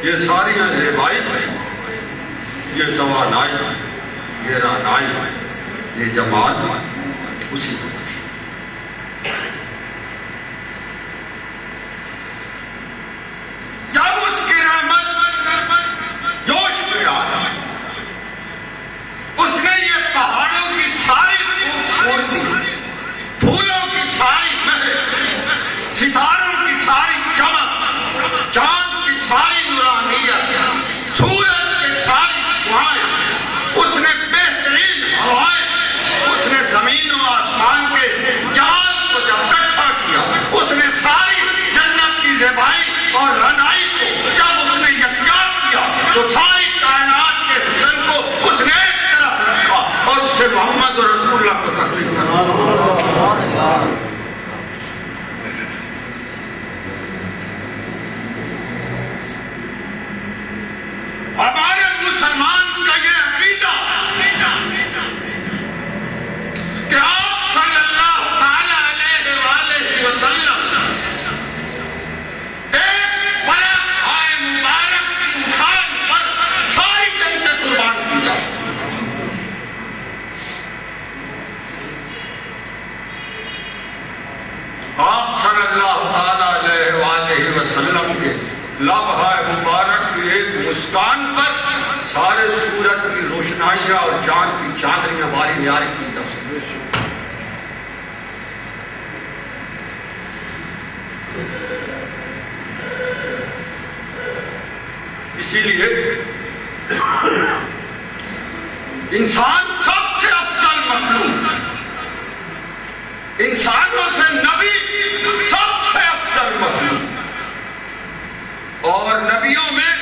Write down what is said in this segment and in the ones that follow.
یہ ساری زیبائی، یہ توانائی، یہ رانائی، یہ جمال اسی کو جب اس کی رحمت جوش میں آیا، اس نے یہ پہاڑوں کی ساری خوبصورتی، پھولوں کی ساری مہک، ستاروں کی ساری چمک، چاند کی ساری نورانیت، سورج کی ساری شعاعیں، اس نے بہترین ہوائیں، اس نے زمین و آسمان کے جال کو جب اکٹھا کیا، اس نے ساری جنت کی زیبائی اور رنائی کو جب اس نے یکجا کیا تو ساری کائنات کے حسن کو اس نے ایک طرف رکھا اور اس سے محمد اور رسول اللہ کو تخلیق کرا۔ ہمارے مسلمان کا یہ عقیدہ کہ آپ صلی اللہ تعالی علیہ وآلہ وسلم ایک بڑا بھائی مبارک کی اٹھان پر ساری جنتیں قربان کی جا سکتی۔ آپ صلی اللہ تعالی علیہ وآلہ وسلم کے لمحہ مبارک کی ایک مسکان پر سارے سورج کی روشنائیاں اور چاند کی چاندنیاں باری نیاری کی جا سکتی۔ اسی لیے انسان سب سے افضل مخلوق، انسانوں سے نبی سب سے افضل مخلوق، اور نبیوں میں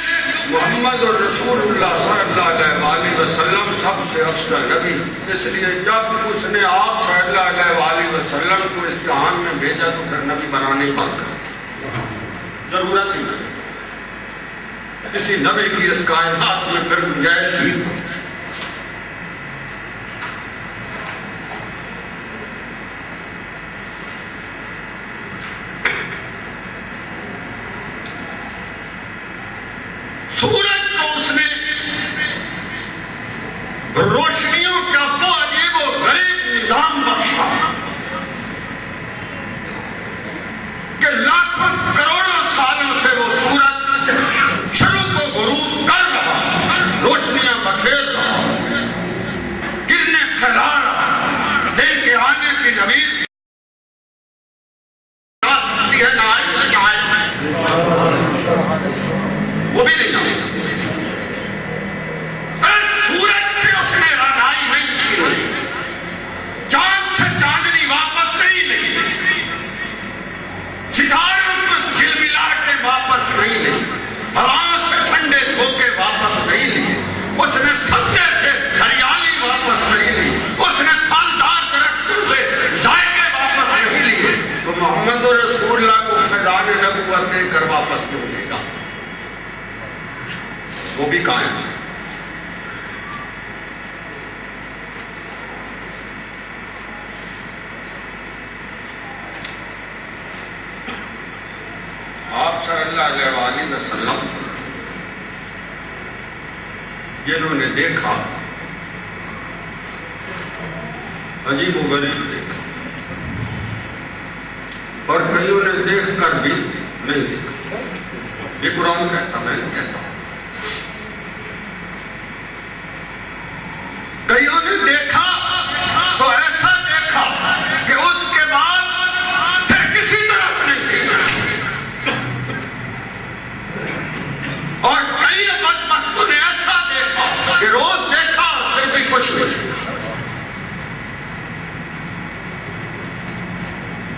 محمد اور رسول اللہ صلی اللہ علیہ وآلہ وسلم سب سے افضل نبی۔ اس لیے جب اس نے آپ صلی اللہ علیہ وآلہ وسلم کو اس جہان میں بھیجا تو پھر نبی بنانے ہی بند کر، ضرورت ہی نہیں کسی نبی کی اس کائنات میں پھر گنجائش ہی نہیں۔ سورج کو اس نے روشنیوں کا وہ عجیب و غریب نظام بخشا کہ لاکھوں کروڑوں سالوں سے وہ سورج شروق و غروب کر رہا، روشنیاں بکھیر رہا، کرنیں پھیلا رہا، دن کے آنے کی نوید ہے نہ آئی وہ بھی نہیں آئی۔ سورج سے اس نے رانائی نہیں چھینی، چاند سے چاندنی واپس نہیں لی، ستاروں کو جھلملا کے واپس نہیں لی، ہواؤں سے ٹھنڈے جھونکے واپس نہیں لیے، اس نے سبزے سے ہریالی واپس نہیں لی، اس نے پھلدار درختوں سے ذائقے واپس نہیں لیے، تو محمد رسول اللہ کو فیضان نبوت دے کر واپس کیوں لے گا؟ وہ بھی قائم ہے۔ آپ صلی اللہ علیہ وآلہ وسلم جنہوں نے دیکھا عجیب و غریب دیکھا، اور کئیوں نے دیکھ کر بھی نہیں دیکھا۔ یہ قرآن کہتا، میں نہیں کہتا۔ کئیوں نے دیکھا تو ایسا دیکھا کہ اس کے بعد پھر کسی طرف نہیں دیکھا، اور کئی بدبختوں نے ایسا دیکھا کہ روز دیکھا پھر بھی کچھ نہیں دیکھا۔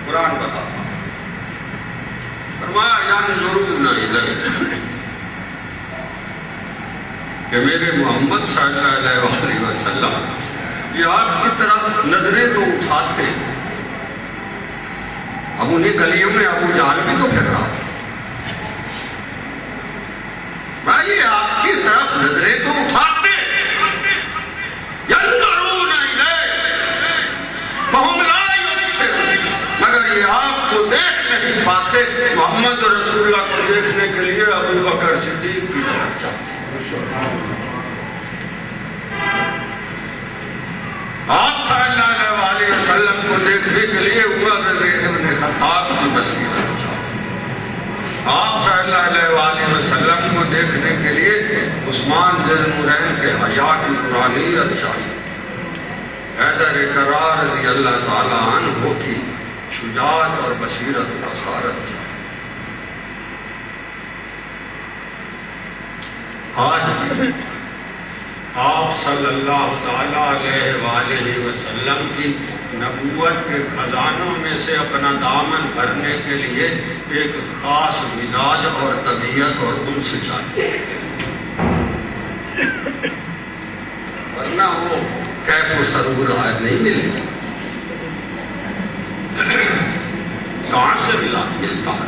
قرآن بتاتا فرمایا ینظرون الیہ، کہ میرے محمد صلی اللہ علیہ وآلہ وسلم یہ آپ کی طرف نظریں تو اٹھاتے ہیں، اب انہیں گلیوں میں ابو جہل بھی تو پھر رہا، بھائی آپ کی طرف نظریں تو اٹھاتے ینظرون الیہ وہم لا یبصرون، مگر یہ آپ کو دیکھ نہیں پاتے۔ محمد رسول اللہ کو دیکھنے کے لیے ابو بکر صدیق اللہ علیہ وآلہ وسلم کو دیکھنے کے لیے عثمان ذی النورین کے حیا کی قرآنیت چاہیے، حیدر کرار رضی اللہ تعالیٰ عنہ کی شجاعت اور بصیرت و بصارت چاہیے۔ آج آپ صلی اللہ تعالیٰ علیہ وآلہ وسلم کی نبوت کے خزانوں میں سے اپنا دامن بھرنے کے لیے ایک خاص مزاج اور طبیعت اور انس چاہیے، ورنہ وہ کیف و سرور نہیں ملے گا۔ کہاں سے ملتا ہے؟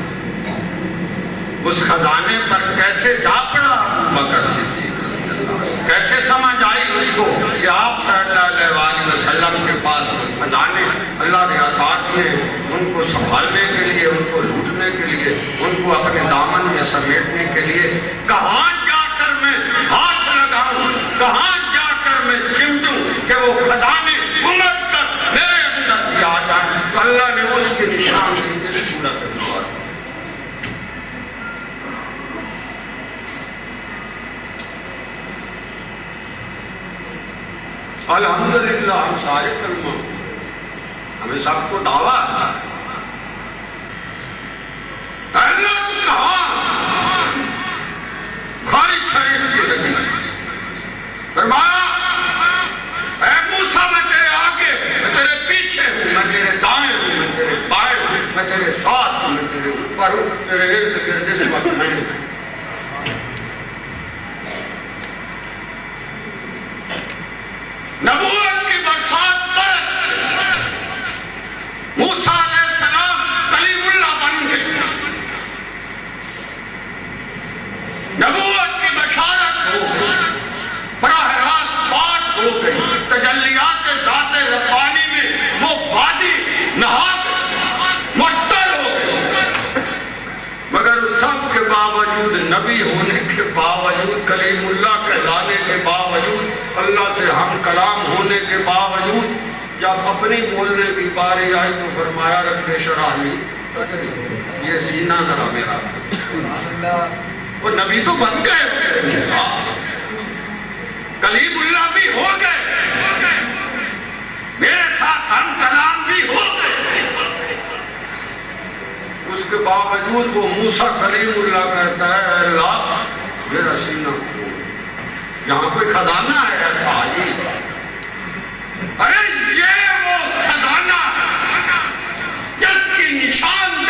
اس خزانے پر کیسے جا پڑا ابو بکر صدیق رضی اللہ عنہ، کیسے سمجھ آئی اس کو کہ آپ صلی اللہ علیہ وآلہ وسلم کے پاس خزانے اللہ نے عطا کیے، ان کو سنبھالنے کے لیے، ان کو لوٹنے کے لیے، ان کو اپنے دامن میں سمیٹنے کے لیے کہاں جا کر میں ہاتھ لگاؤں، کہاں جا کر میں چمٹوں کہ وہ خزانے امٹ کر میرے اندر بھی آ جائیں۔ تو اللہ نے اس کی نشاندہی اس صورت میں دعا دی۔ الحمدللہ ہم سارے کلمہ، ہمیں سب کو دعویٰ ہے۔ اللہ تو کہاں؟ بخاری شریف کی حدیث فرمایا، اے موسیٰ میں تیرے آگے، میں تیرے پیچھے ہوں، میں تیرے دائیں ہوں، میں تیرے بائیں ہوں، میں تیرے ساتھ ہوں، میں تیرے اوپر ہوں، تیرے ارد گرد اس وقت میں ہوں۔ نبوت کی برسات برس، موسیٰ علیہ السلام کلیم اللہ بن گئے، نبوت کی بشارت ہو گئی، براہ راست بات ہو گئی، تجلیات ذات ربانی میں وہ وادی نہا گئی، معطل ہو گئی، مگر سب کے باوجود، نبی ہونے کے باوجود، کلیم اللہ کہلانے کے باوجود، اللہ سے ہم کلام ہونے کے باوجود، جب اپنی بولنے کی باری آئی تو فرمایا رب اشرح لی صدری، یہ سینہ ذرا میرا۔ وہ نبی تو بن گئے میرے موسیٰ، کلیم اللہ بھی ہو گئے، میرے ساتھ ہم کلام بھی ہو گئے، اس کے باوجود وہ موسیٰ کلیم اللہ کہتا ہے اے اللہ میرا سینہ کھول۔ یہاں کوئی خزانہ ہے ایسا عجیب؟ ارے یہ وہ خزانہ جس کی نشان